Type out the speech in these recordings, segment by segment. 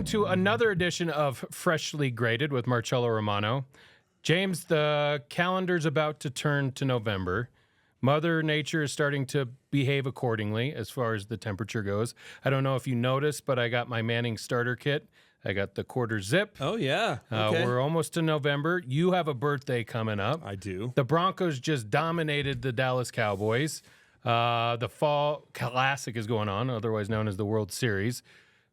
into another edition of Freshly Grated with Marcello Romano. James, the calendar's about to turn to November. Mother Nature is starting to behave accordingly as far as the temperature goes. I don't know if you noticed, but I got my Manning starter kit. I got the quarter zip. Oh, yeah. Okay. We're almost to November. You have a birthday coming up. I do. The Broncos just dominated the Dallas Cowboys. The Fall Classic is going on, otherwise known as the World Series.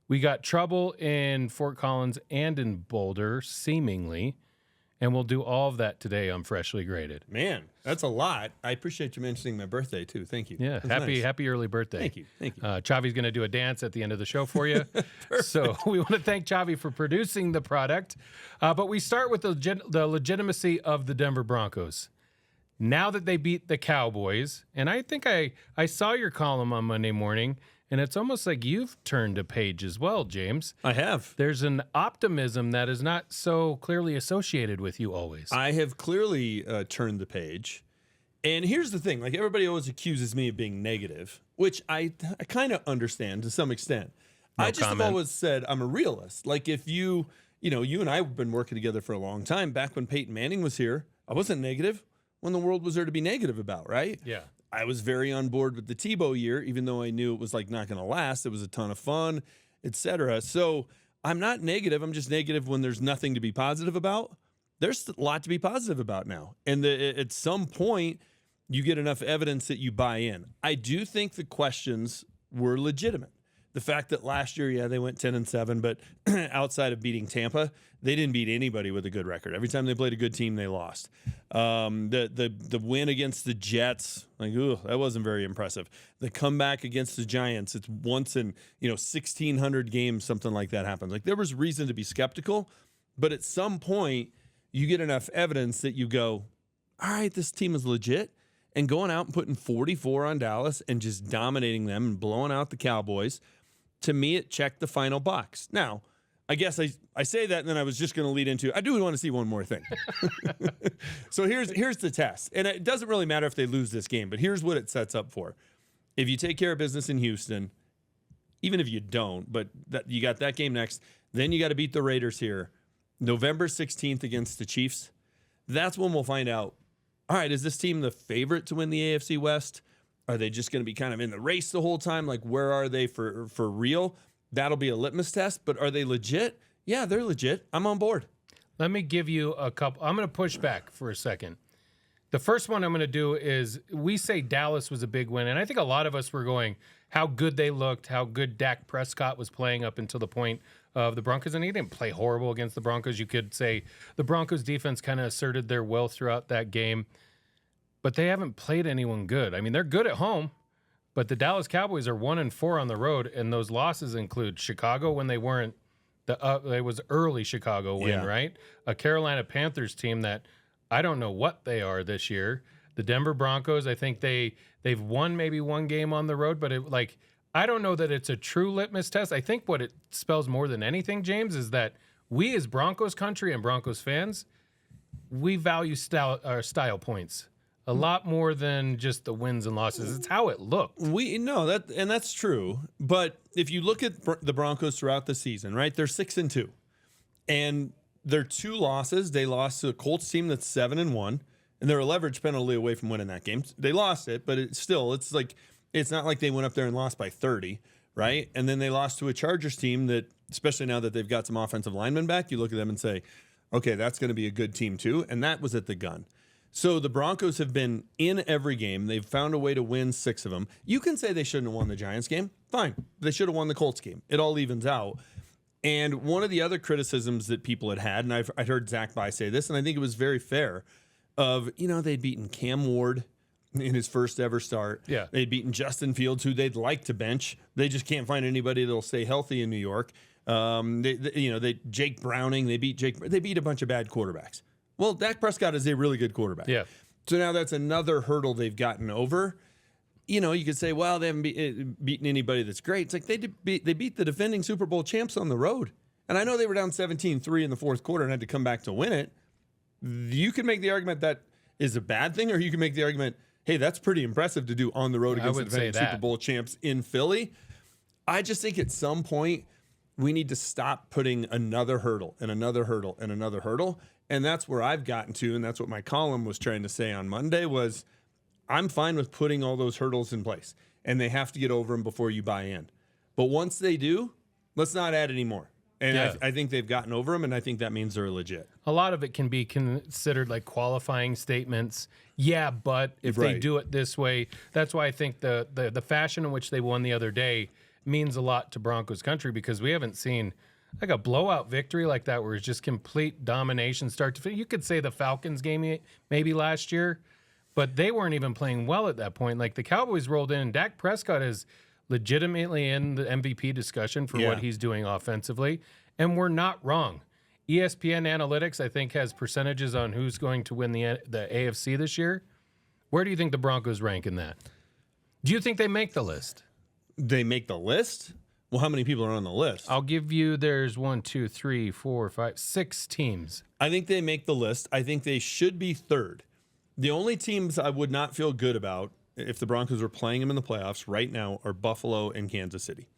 We got trouble in Fort Collins and in Boulder, seemingly. And we'll do all of that today on Freshly Grated. Man, that's a lot. I appreciate you mentioning my birthday, too. Thank you. Yeah, happy early birthday. Thank you. Chavi's going to do a dance at the end of the show for you. So we want to thank Chavi for producing the product. But we start with the legitimacy of the Denver Broncos. Now that they beat the Cowboys, and I think I saw your column on Monday morning, and it's almost like you've turned a page as well, James. I have. There's an optimism that is not so clearly associated with you always. I have clearly turned the page. And here's the thing. Like, everybody always accuses me of being negative, which I kind of understand to some extent. No I just comment. have always said I'm a realist. Like, if you and I have been working together for a long time. Back when Peyton Manning was here, I wasn't negative when the world was there to be negative about, right? Yeah. I was very on board with the Tebow year, even though I knew it was like not going to last. It was a ton of fun, etc. So I'm not negative. I'm just negative when there's nothing to be positive about. There's a lot to be positive about now. And at some point, you get enough evidence that you buy in. I do think the questions were legitimate. The fact that last year, yeah, they went 10-7, but outside of beating Tampa, they didn't beat anybody with a good record. Every time they played a good team, they lost. The win against the Jets, like, ooh, that wasn't very impressive. The comeback against the Giants, it's once in 1,600 games, something like that happens. Like, there was reason to be skeptical, but at some point, you get enough evidence that you go, all right, this team is legit. And going out and putting 44 on Dallas and just dominating them and blowing out the Cowboys, to me, it checked the final box. Now, I guess I say that, and then I was just going to lead into, I do want to see one more thing. So here's the test. And it doesn't really matter if they lose this game, but here's what it sets up for. If you take care of business in Houston, even if you don't, but you got that game next, then you got to beat the Raiders here. November 16th against the Chiefs. That's when we'll find out, all right, is this team the favorite to win the AFC West? Are they just going to be kind of in the race the whole time? Like, where are they for real? That'll be a litmus test. But are they legit? Yeah, they're legit. I'm on board. Let me give you a couple. I'm going to push back for a second. The first one I'm going to do is we say Dallas was a big win. And I think a lot of us were going, how good they looked, how good Dak Prescott was playing up until the point of the Broncos. And he didn't play horrible against the Broncos. You could say the Broncos defense kind of asserted their will throughout that game. But they haven't played anyone good. I mean, they're good at home, but the Dallas Cowboys are 1-4 on the road, and those losses include Chicago when they weren't. It was early Chicago win, right? A Carolina Panthers team that I don't know what they are this year. The Denver Broncos, I think they've won maybe one game on the road, but I don't know that it's a true litmus test. I think what it spells more than anything, James, is that we as Broncos country and Broncos fans, we value style points a lot more than just the wins and losses. It's how it looked. That's true. But if you look at the Broncos throughout the season, right, they're 6-2, and their two losses, they lost to a Colts team that's 7-1, and they're a leverage penalty away from winning that game. They lost it, but it's not like they went up there and lost by 30, right? And then they lost to a Chargers team that, especially now that they've got some offensive linemen back, you look at them and say, okay, that's going to be a good team too, and that was at the gun. So the Broncos have been in every game. They've found a way to win 6 of them. You can say they shouldn't have won the Giants game. Fine. They should have won the Colts game. It all evens out. And one of the other criticisms that people had, and I'd heard Zach By say this, and I think it was very fair, of, they'd beaten Cam Ward in his first ever start. Yeah. They'd beaten Justin Fields, who they'd like to bench. They just can't find anybody that'll stay healthy in New York. Jake Browning, they beat a bunch of bad quarterbacks. Well, Dak Prescott is a really good quarterback. Yeah. So now that's another hurdle they've gotten over. You could say, well, they haven't beaten anybody that's great. It's like they beat the defending Super Bowl champs on the road. And I know they were down 17-3 in the fourth quarter and had to come back to win it. You can make the argument that is a bad thing, or you can make the argument, hey, that's pretty impressive to do on the road against the defending Super Bowl champs in Philly. I just think at some point, we need to stop putting another hurdle and another hurdle and another hurdle. And that's where I've gotten to, and that's what my column was trying to say on Monday was I'm fine with putting all those hurdles in place, and they have to get over them before you buy in. But once they do, let's not add any more. And I think they've gotten over them, and I think that means they're legit. A lot of it can be considered like qualifying statements. Yeah, but if they do it this way, that's why I think the fashion in which they won the other day means a lot to Broncos country, because we haven't seen like a blowout victory like that where it's just complete domination start to finish. You could say the Falcons game maybe last year, but they weren't even playing well at that point. Like the Cowboys rolled in, and Dak Prescott is legitimately in the MVP discussion for what he's doing offensively, and we're not wrong. ESPN Analytics, I think, has percentages on who's going to win the AFC this year. Where do you think the Broncos rank in that? Do you think they make the list? They make the list? Well, how many people are on the list? I'll give you, there's 1, 2, 3, 4, 5, 6 teams. I think they make the list. I think they should be third. The only teams I would not feel good about if the Broncos were playing them in the playoffs right now are Buffalo and Kansas City.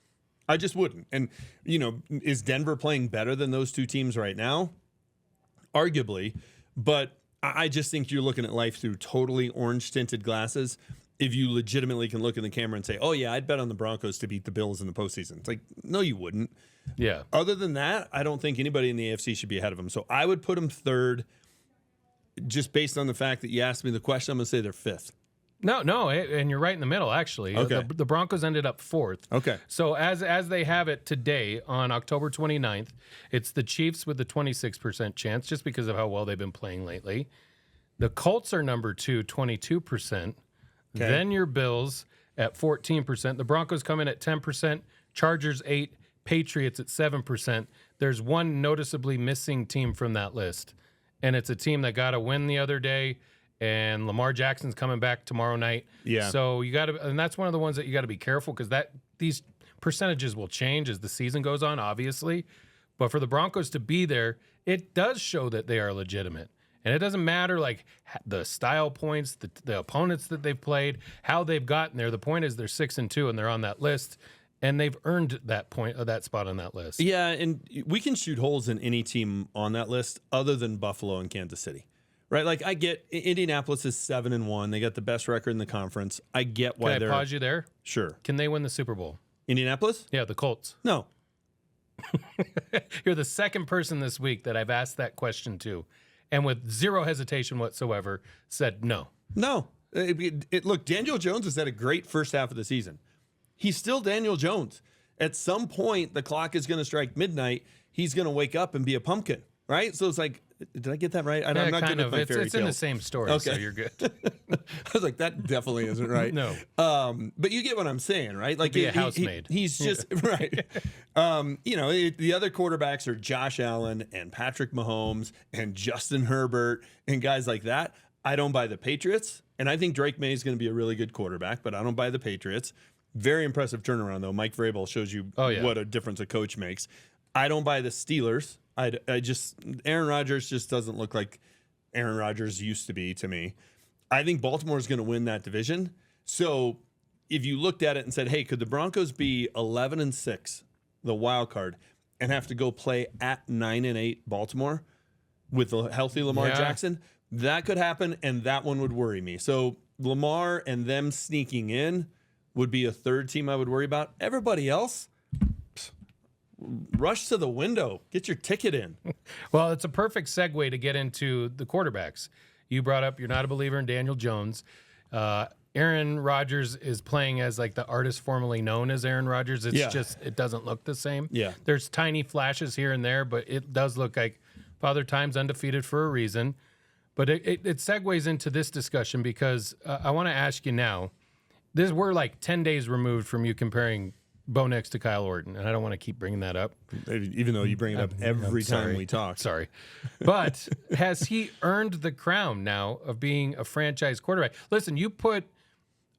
I just wouldn't. And, you know, is Denver playing better than those two teams right now? Arguably. But I just think you're looking at life through totally orange-tinted glasses if you legitimately can look in the camera and say, oh, yeah, I'd bet on the Broncos to beat the Bills in the postseason. It's like, no, you wouldn't. Yeah. Other than that, I don't think anybody in the AFC should be ahead of them. So I would put them third just based on the fact that you asked me the question. I'm going to say they're fifth. No, and you're right in the middle, actually. Okay. The Broncos ended up fourth. Okay. So as they have it today on October 29th, it's the Chiefs with the 26% chance just because of how well they've been playing lately. The Colts are number 2, 22%. Okay. Then your Bills at 14%. The Broncos come in at 10%. Chargers 8%. Patriots at 7%. There's one noticeably missing team from that list, and it's a team that got a win the other day. And Lamar Jackson's coming back tomorrow night. Yeah. So you got to, and that's one of the ones that you got to be careful because these percentages will change as the season goes on, obviously. But for the Broncos to be there, it does show that they are legitimate. And it doesn't matter like the style points, the opponents that they've played, how they've gotten there. The point is they're 6-2 and they're on that list, and they've earned that point, that spot on that list. Yeah, and we can shoot holes in any team on that list other than Buffalo and Kansas City. Right, like I get Indianapolis is 7-1. They got the best record in the conference. I get why they're. Can I pause you there? Sure. Can they win the Super Bowl? Indianapolis? Yeah, the Colts. No. You're the second person this week that I've asked that question to, and with zero hesitation whatsoever, said no. No. Look, Daniel Jones has had a great first half of the season. He's still Daniel Jones. At some point, the clock is going to strike midnight. He's going to wake up and be a pumpkin. Right? So it's like, did I get that right? I'm not good with my fairy It's in the same story, okay. So you're good. I was like, that definitely isn't right. No. But you get what I'm saying, right? Like be a housemaid. He's just, right. You know, the other quarterbacks are Josh Allen and Patrick Mahomes and Justin Herbert and guys like that. I don't buy the Patriots. And I think Drake May is going to be a really good quarterback, but I don't buy the Patriots. Very impressive turnaround, though. Mike Vrabel shows you what a difference a coach makes. I don't buy the Steelers. Aaron Rodgers just doesn't look like Aaron Rodgers used to be to me. I think Baltimore is going to win that division. So if you looked at it and said, hey, could the Broncos be 11-6, the wild card, and have to go play at 9-8 Baltimore with a healthy Lamar Jackson? That could happen, and that one would worry me. So Lamar and them sneaking in would be a third team I would worry about. Everybody else, rush to the window. Get your ticket in. Well, it's a perfect segue to get into the quarterbacks. You brought up you're not a believer in Daniel Jones. Aaron Rodgers is playing as like the artist formerly known as Aaron Rodgers. It's just it doesn't look the same. Yeah. There's tiny flashes here and there, but it does look like Father Time's undefeated for a reason. But it segues into this discussion because I want to ask you now. We're like 10 days removed from you comparing Bo Nix to Kyle Orton, and I don't want to keep bringing that up. Even though you bring it up every time we talk. Sorry. But has he earned the crown now of being a franchise quarterback? Listen, you put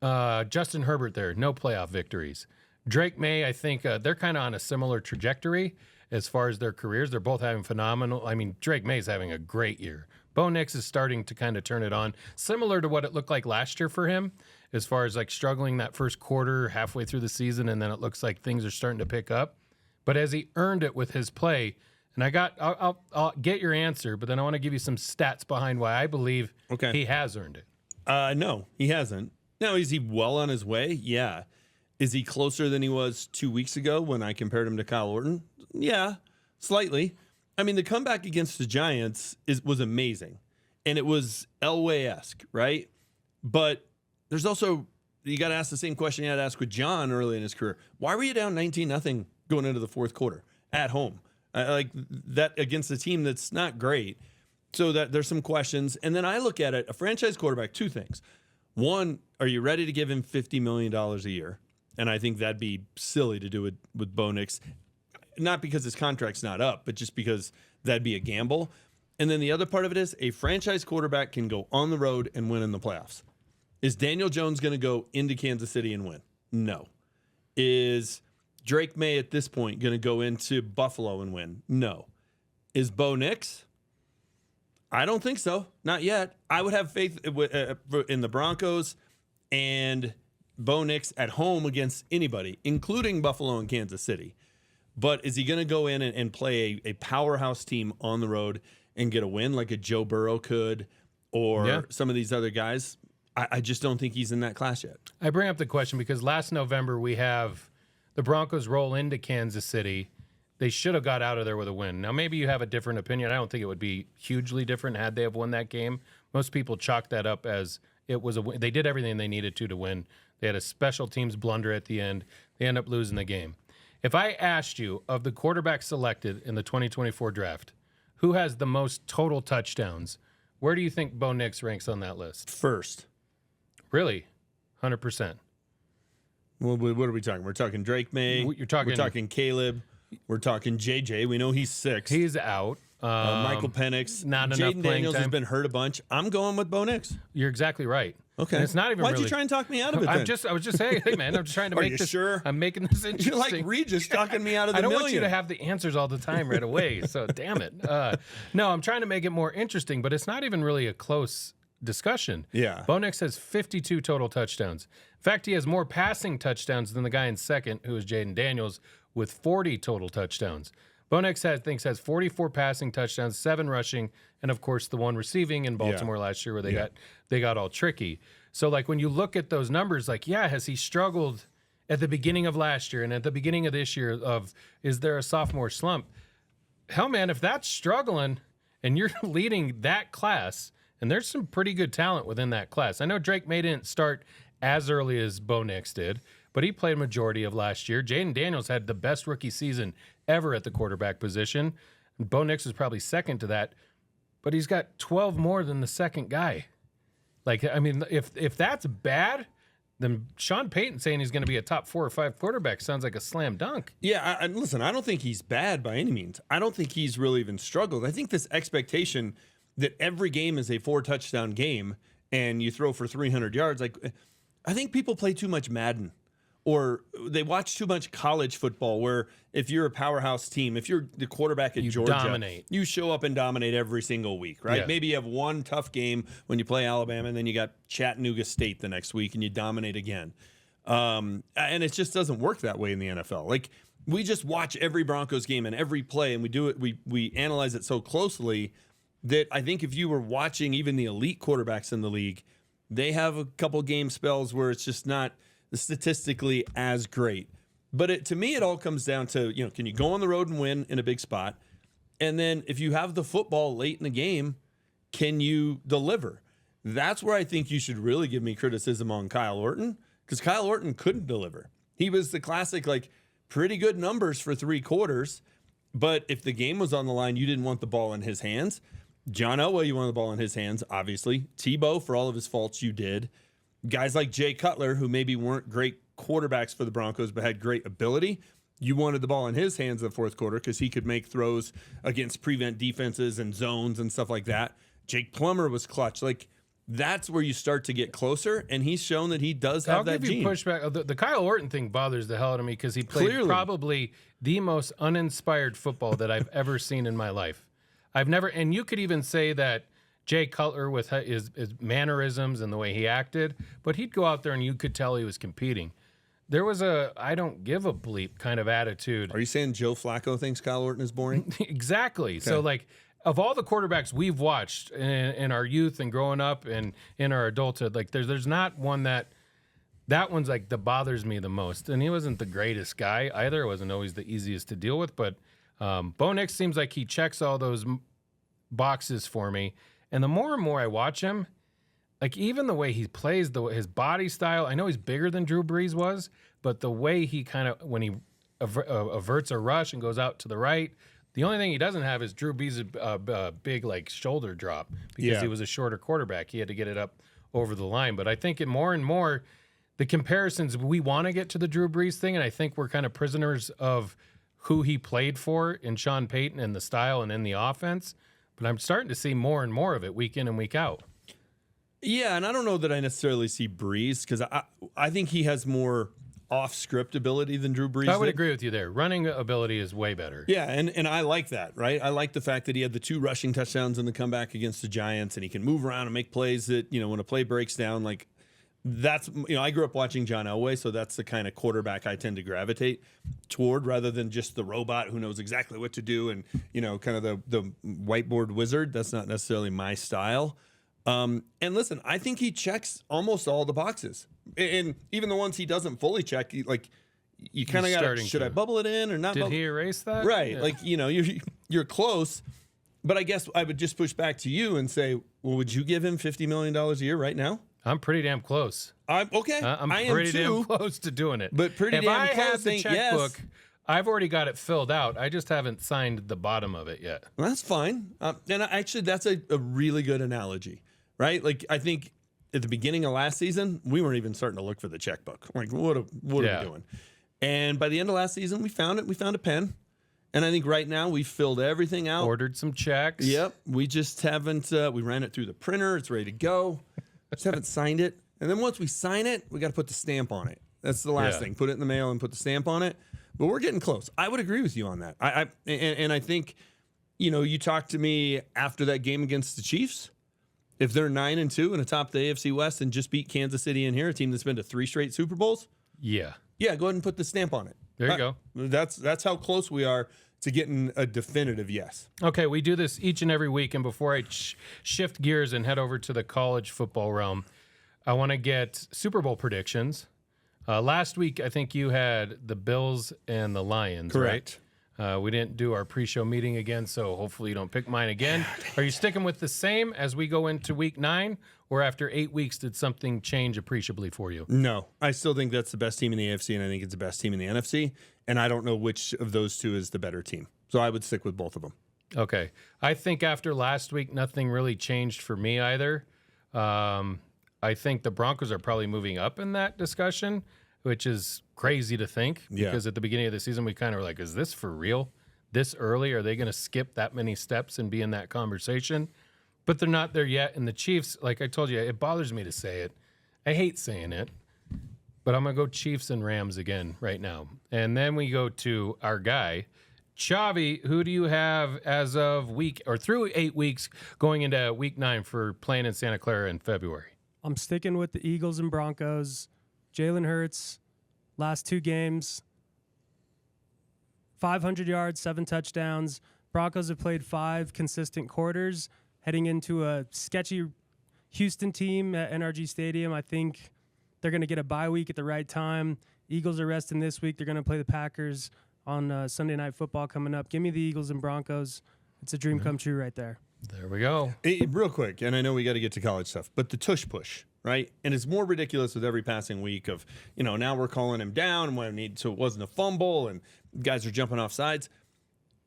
Justin Herbert there, no playoff victories. Drake May, I think they're kind of on a similar trajectory as far as their careers. They're both having phenomenal. I mean, Drake May's having a great year. Bo Nix is starting to kind of turn it on, similar to what it looked like last year for him, as far as like struggling that first quarter halfway through the season, and then it looks like things are starting to pick up. but has he earned it with his play? And I'll get your answer, but then I want to give you some stats behind why I believe he has earned it. No, he hasn't. Now, is he well on his way? Yeah. Is he closer than he was 2 weeks ago when I compared him to Kyle Orton? Yeah, slightly. I mean, the comeback against the Giants was amazing, and it was Elway-esque, right? But there's also, you got to ask the same question you had to ask with John early in his career. Why were you down 19-0 going into the fourth quarter at home? Like that against a team that's not great. So that there's some questions. And then I look at it, a franchise quarterback, two things. One, are you ready to give him $50 million a year? And I think that'd be silly to do it with Bo Nix. Not because his contract's not up, but just because that'd be a gamble. And then the other part of it is a franchise quarterback can go on the road and win in the playoffs. Is Daniel Jones going to go into Kansas City and win? No. Is Drake May at this point going to go into Buffalo and win? No. Is Bo Nix? I don't think so. Not yet. I would have faith in the Broncos and Bo Nix at home against anybody, including Buffalo and Kansas City. But is he going to go in and play a powerhouse team on the road and get a win like a Joe Burrow could or some of these other guys? I just don't think he's in that class yet. I bring up the question because last November we have the Broncos roll into Kansas City. They should have got out of there with a win. Now, maybe you have a different opinion. I don't think it would be hugely different had they have won that game. Most people chalk that up as it was a win. They did everything they needed to win. They had a special teams blunder at the end. They end up losing the game. If I asked you, of the quarterbacks selected in the 2024 draft, who has the most total touchdowns, where do you think Bo Nix ranks on that list? First. Really? 100%. Well, what are we talking? We're talking Drake May. We're talking Caleb. We're talking JJ. We know he's 6. He's out. Michael Penix. Not enough playing Daniels time. has been hurt a bunch. I'm going with Bo Nix. You're exactly right. Okay. And it's not even Why'd really... you try and talk me out of it then? I was just saying, hey, man, I'm just trying to make this... Sure? I'm making this interesting. You're like Regis talking me out of the I don't million. want you to have the answers all the time right away, so damn it. No, I'm trying to make it more interesting, but it's not even really a close discussion. Yeah. Bo Nix has 52 total touchdowns. In fact, he has more passing touchdowns than the guy in second, who is Jaden Daniels, with 40 total touchdowns. Bo Nix has 44 passing touchdowns, 7 rushing, and of course the 1 receiving in Baltimore last year where they got all tricky. So like when you look at those numbers, like, has he struggled at the beginning of last year and at the beginning of this year is there a sophomore slump? Hell, man, if that's struggling and you're leading that class, and there's some pretty good talent within that class. I know Drake May didn't start as early as Bo Nix did, but he played a majority of last year. Jaden Daniels had the best rookie season ever at the quarterback position. Bo Nix is probably second to that, but he's got 12 more than the second guy. Like, I mean, if that's bad, then Sean Payton saying he's going to be a top 4 or 5 quarterback sounds like a slam dunk. Yeah, listen, I don't think he's bad by any means. I don't think he's really even struggled. I think this expectation that every game is a 4-touchdown game and you throw for 300 yards, like, I think people play too much Madden. Or they watch too much college football where if you're a powerhouse team, if you're the quarterback at Georgia, dominate. You show up and dominate every single week, right? Yeah. Maybe you have one tough game when you play Alabama, and then you got Chattanooga State the next week, and you dominate again. And it just doesn't work that way in the NFL. Like, we just watch every Broncos game and every play, and we do it. We analyze it so closely that I think if you were watching even the elite quarterbacks in the league, they have a couple game spells where it's just not statistically as great. But to me, it all comes down to, can you go on the road and win in a big spot? And then if you have the football late in the game, can you deliver? That's where I think you should really give me criticism on Kyle Orton, because Kyle Orton couldn't deliver. He was the classic, like, pretty good numbers for 3 quarters, but if the game was on the line, you didn't want the ball in his hands. John Elway, you wanted the ball in his hands, obviously. Tebow, for all of his faults, you did. Guys like Jay Cutler, who maybe weren't great quarterbacks for the Broncos but had great ability, you wanted the ball in his hands in the fourth quarter because he could make throws against prevent defenses and zones and stuff like that. Jake Plummer was clutch. Like, that's where you start to get closer, and he's shown that he does have that gene. I'll give you pushback. The Kyle Orton thing bothers the hell out of me because he played probably the most uninspired football that I've ever seen in my life. I've never, and you could even say that Jay Cutler with his mannerisms and the way he acted, but he'd go out there and you could tell he was competing. there was a I don't give a bleep kind of attitude. Are you saying Joe Flacco thinks Kyle Orton is boring? Exactly. So like of all the quarterbacks we've watched in our youth and growing up and in our adulthood, like there's not one that one's like that bothers me the most. And he wasn't the greatest guy either. It wasn't always the easiest to deal with, but Bo Nix seems like he checks all those boxes for me. And the more and more I watch him, like even the way he plays, his body style, I know he's bigger than Drew Brees was, but the way he kind of, when he averts a rush and goes out to the right, the only thing he doesn't have is Drew Brees' big like shoulder drop because he was a shorter quarterback. He had to get it up over the line. But I think it more and more, the comparisons, we want to get to the Drew Brees thing, and I think we're kind of prisoners of who he played for in Sean Payton and the style and in the offense. But I'm starting to see more and more of it week in and week out. Yeah, and I don't know that I necessarily see Brees because I think he has more off-script ability than Drew Brees. I would agree with you there. Running ability is way better. Yeah, and I like that, right? I like the fact that he had the 2 rushing touchdowns in the comeback against the Giants, and he can move around and make plays that, when a play breaks down, like that's, I grew up watching John Elway, so that's the kind of quarterback I tend to gravitate toward rather than just the robot who knows exactly what to do and, kind of the whiteboard wizard. That's not necessarily my style. And listen, I think he checks almost all the boxes, and even the ones he doesn't fully check, you kind of got should I bubble it in or not? Did he erase that? Right. Yeah. You're close, but I guess I would just push back to you and say, well, would you give him $50 million a year right now? I'm pretty damn close. I'm okay. I'm pretty damn close to doing it. But pretty if damn I close. had the checkbook, I've already got it filled out. I just haven't signed the bottom of it yet. Well, that's fine. And actually, that's a really good analogy, right? Like I think at the beginning of last season, we weren't even starting to look for the checkbook. Like, what are we doing? And by the end of last season, we found it. We found a pen. And I think right now we've filled everything out. Ordered some checks. Yep. We just haven't, we ran it through the printer. It's ready to go. Just haven't signed it. And then once we sign it, we got to put the stamp on it. That's the last thing. Put it in the mail and put the stamp on it. But we're getting close. I would agree with you on that. And I think, you talked to me after that game against the Chiefs. If they're 9-2 and atop the AFC West and just beat Kansas City in here, a team that's been to 3 straight Super Bowls. Yeah. Yeah, go ahead and put the stamp on it. There you go. That's how close we are to getting a definitive yes. Okay, we do this each and every week. And before I shift gears and head over to the college football realm, I want to get Super Bowl predictions. Last week, I think you had the Bills and the Lions, Correct. Right? We didn't do our pre-show meeting again, so hopefully you don't pick mine again. Are you sticking with the same as we go into week 9, or after 8 weeks, did something change appreciably for you? No, I still think that's the best team in the AFC, and I think it's the best team in the NFC, and I don't know which of those two is the better team. So I would stick with both of them. Okay. I think after last week, nothing really changed for me either. I think the Broncos are probably moving up in that discussion, which is crazy to think because at the beginning of the season, we kind of were like, is this for real? This early? Are they going to skip that many steps and be in that conversation? But they're not there yet. And the Chiefs, like I told you, it bothers me to say it. I hate saying it, but I'm going to go Chiefs and Rams again right now. And then we go to our guy, Chavi. Who do you have as of week or through 8 weeks going into week 9 for playing in Santa Clara in February? I'm sticking with the Eagles and Broncos. Jalen Hurts, last 2 games, 500 yards, 7 touchdowns. Broncos have played 5 consistent quarters, heading into a sketchy Houston team at NRG Stadium. I think they're going to get a bye week at the right time. Eagles are resting this week. They're going to play the Packers on Sunday Night Football coming up. Give me the Eagles and Broncos. It's a dream come true right there. There we go. Real quick, and I know we got to get to college stuff, but the tush push, right? And it's more ridiculous with every passing week of, now we're calling him down so it wasn't a fumble and guys are jumping off sides.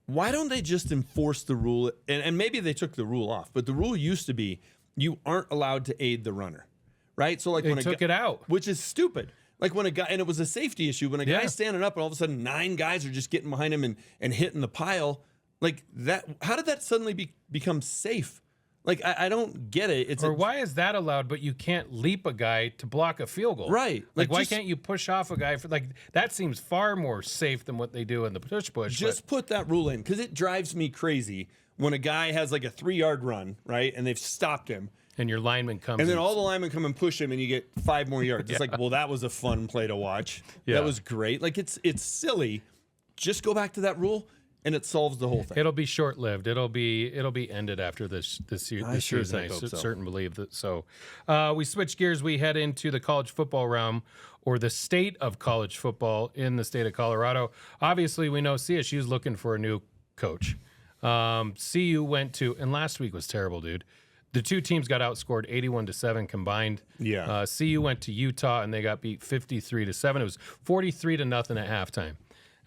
Why don't they just enforce the rule? And maybe they took the rule off, but the rule used to be you aren't allowed to aid the runner, right? So like they took it out, which is stupid. Like when a guy, and it was a safety issue, when a guy's standing up and all of a sudden 9 guys are just getting behind him and hitting the pile. Like that, how did that suddenly become safe? Like I don't get it. Why is that allowed, but you can't leap a guy to block a field goal? Right. Like why can't you push off a guy for that seems far more safe than what they do in the push. Just put that rule in because it drives me crazy when a guy has like a 3-yard run, right, and they've stopped him, And your lineman comes. And then all the linemen come and push him, and you get 5 more yards. It's like, well, that was a fun play to watch. Yeah. That was great. Like, it's silly. Just go back to that rule, and it solves the whole thing. It'll be short lived. It'll be ended after this season. I certainly believe that. So, we switch gears. We head into the college football realm, or the state of college football in the state of Colorado. Obviously, we know CSU's looking for a new coach. CU went to, and last week was terrible, dude. The two teams got outscored 81-7 combined. Yeah. CU went to Utah and they got beat 53-7. It was 43-0 at halftime.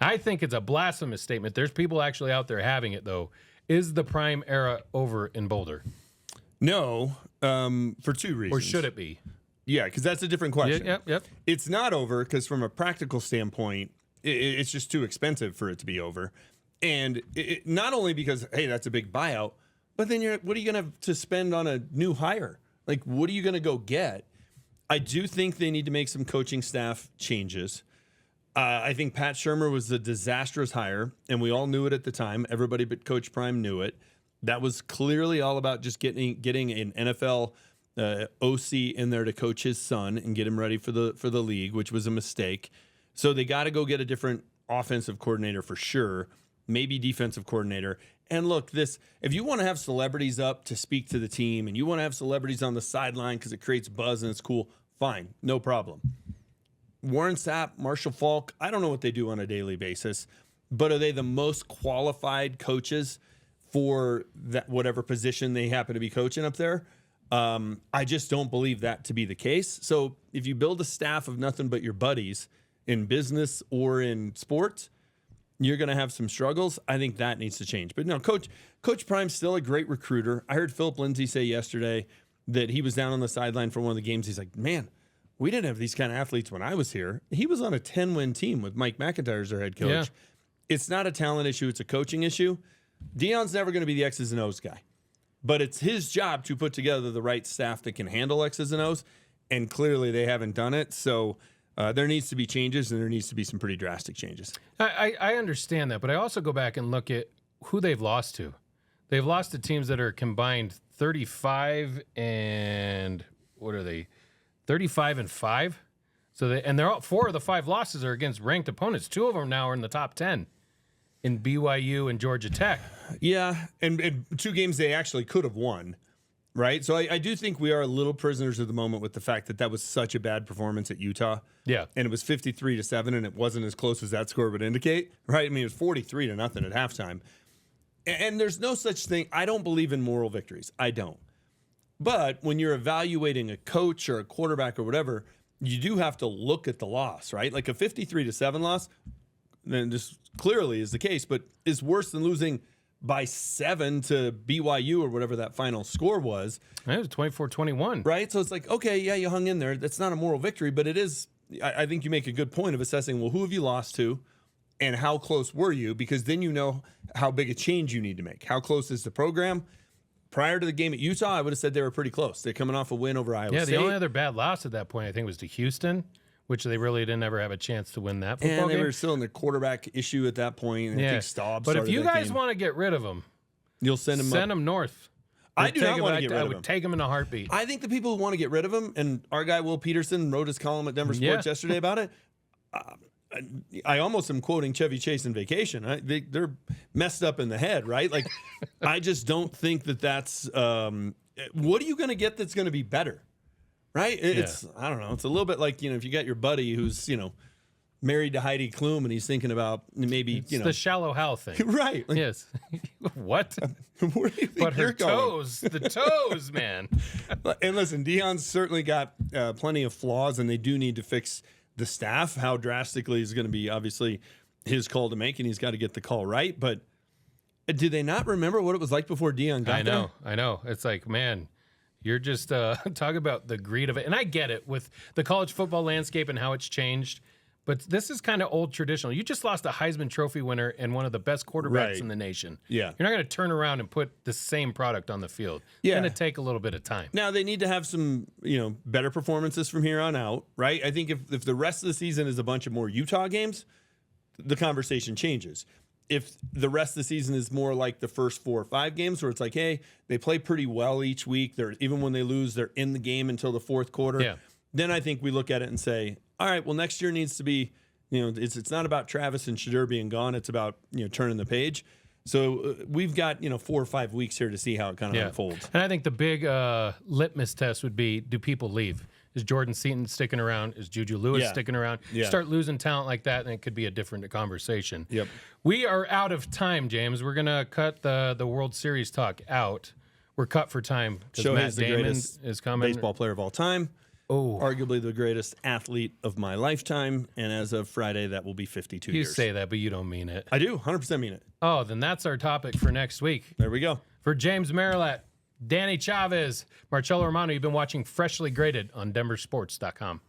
I think it's a blasphemous statement. There's people actually out there having it though. Is the prime era over in Boulder? No, for 2 reasons. Or should it be? Yeah, because that's a different question. Yep. It's not over because from a practical standpoint, it's just too expensive for it to be over. And not only because, hey, that's a big buyout, but then what are you going to have to spend on a new hire? Like, what are you going to go get? I do think they need to make some coaching staff changes. I think Pat Shurmur was a disastrous hire, and we all knew it at the time. Everybody but Coach Prime knew it. That was clearly all about just getting an NFL OC in there to coach his son and get him ready for the league, which was a mistake. So they got to go get a different offensive coordinator for sure, maybe defensive coordinator. And look, if you want to have celebrities up to speak to the team and you want to have celebrities on the sideline because it creates buzz and it's cool, fine, no problem. Warren Sapp, Marshall Falk, I don't know what they do on a daily basis, but are they the most qualified coaches for that whatever position they happen to be coaching up there? I just don't believe that to be the case. So if you build a staff of nothing but your buddies in business or in sports, you're going to have some struggles. I think that needs to change. But no, Coach Prime's still a great recruiter. I heard Philip Lindsay say yesterday that he was down on the sideline for one of the games. He's like, man, we didn't have these kind of athletes when I was here. He was on a 10-win team with Mike McIntyre as their head coach. Yeah. It's not a talent issue. It's a coaching issue. Deion's never going to be the X's and O's guy. But it's his job to put together the right staff that can handle X's and O's. And clearly they haven't done it. So there needs to be changes, and there needs to be some pretty drastic changes. I understand that, but I also go back and look at who they've lost to. They've lost to teams that are combined 35 and what are they? 35-5. So they're all 4 of the 5 losses are against ranked opponents. 2 of them now are in the top 10 in BYU and Georgia Tech. Yeah, and 2 games they actually could have won. Right. So I do think we are a little prisoners of the moment with the fact that was such a bad performance at Utah. Yeah. And it was 53-7, and it wasn't as close as that score would indicate. Right. I mean, it was 43-0 at halftime. And there's no such thing. I don't believe in moral victories. I don't. But when you're evaluating a coach or a quarterback or whatever, you do have to look at the loss, right? Like a 53-7 loss, then just clearly is the case, but is worse than losing by 7 to BYU or whatever that final score was. It was 24-21. Right? So it's like, okay, yeah, you hung in there. That's not a moral victory, but it is. I think you make a good point of assessing, well, who have you lost to and how close were you? Because then you know how big a change you need to make. How close is the program? Prior to the game at Utah, I would have said they were pretty close. They're coming off a win over Iowa State. Yeah, the only other bad loss at that point, I think, was to Houston, which they really didn't ever have a chance to win that football game. And they were still in the quarterback issue at that point. And I think Staub but if you guys game. want to get rid of them, you'll send them north. I do not want to get rid of I him. would take him in a heartbeat. I think the people who want to get rid of him, and our guy Will Peterson wrote his column at Denver Sports yesterday about it. I almost am quoting Chevy Chase in Vacation. They're messed up in the head, right? Like, I just don't think that's. What are you going to get that's going to be better, right? It's I don't know. It's a little bit like if you got your buddy who's married to Heidi Klum and he's thinking about maybe the shallow Hal thing, right? Like, yes. What? Where do you think but her you're going? the toes, man. And listen, Deion's certainly got plenty of flaws, and they do need to fix the staff. How drastically is going to be obviously his call to make, and he's got to get the call right. But do they not remember what it was like before Deion got there? I know. It's like, man, you're just talking about the greed of it. And I get it with the college football landscape and how it's changed. But this is kind of old traditional. You just lost a Heisman Trophy winner and one of the best quarterbacks in the nation. Yeah. You're not going to turn around and put the same product on the field. Yeah. It's going to take a little bit of time. Now, they need to have some, better performances from here on out, right? I think if the rest of the season is a bunch of more Utah games, the conversation changes. if the rest of the season is more like the first 4 or 5 games where it's like, hey, they play pretty well each week. They're even when they lose, they're in the game until the fourth quarter. Yeah. Then I think we look at it and say, all right, well, next year needs to be, it's not about Travis and Shadur being gone. It's about, turning the page. So we've got, 4 or 5 weeks here to see how it kind of unfolds. And I think the big litmus test would be, do people leave? Is Jordan Seaton sticking around? Is Juju Lewis sticking around? Yeah. Start losing talent like that, and it could be a different conversation. Yep. We are out of time, James. We're going to cut the World Series talk out. We're cut for time because Matt the Damon greatest is coming. baseball player of all time. Oh, Arguably the greatest athlete of my lifetime. And as of Friday, that will be 52 you years. say that, but you don't mean it. I do, 100% mean it. Oh, then that's our topic for next week. There we go. For James Marilat, Danny Chavez, Marcello Romano, you've been watching Freshly Grated on DenverSports.com.